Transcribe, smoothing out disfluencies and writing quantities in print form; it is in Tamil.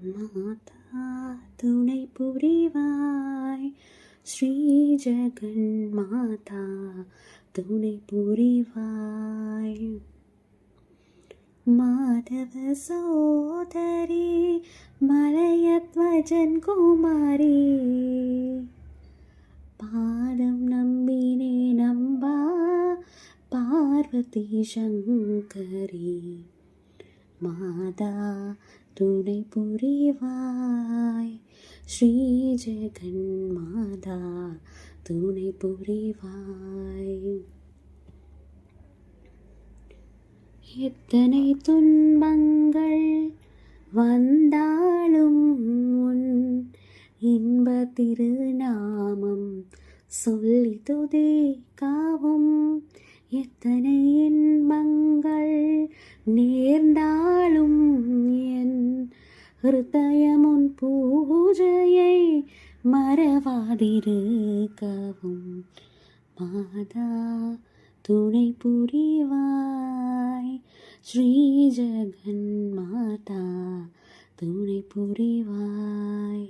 மாதா துணை புரிவாய், ஸ்ரீ ஜெகன் மாதா துணை புரிவாய். மாதவ சோதரி மலையத்வஜன் குமாரி, பாதம் நம்பினே நம்பா பார்வதி சங்கரி. மாதா துணை புரிவாய், ஸ்ரீ ஜெகன் மாதா துணை புரிவாய். எத்தனை துன்பங்கள் வந்தாலும் உன் இன்ப திருநாமம் சொல்லி துதிக்கவும், எத்தனை இன்பங்கள் நேர்ந்தாலும் என் ஹிருதயமுன் பூஜையை மறவாதிருக்கவும். மாதா துணை புரிவாய், ஸ்ரீ ஜெகன் மாதா துணை புரிவாய்.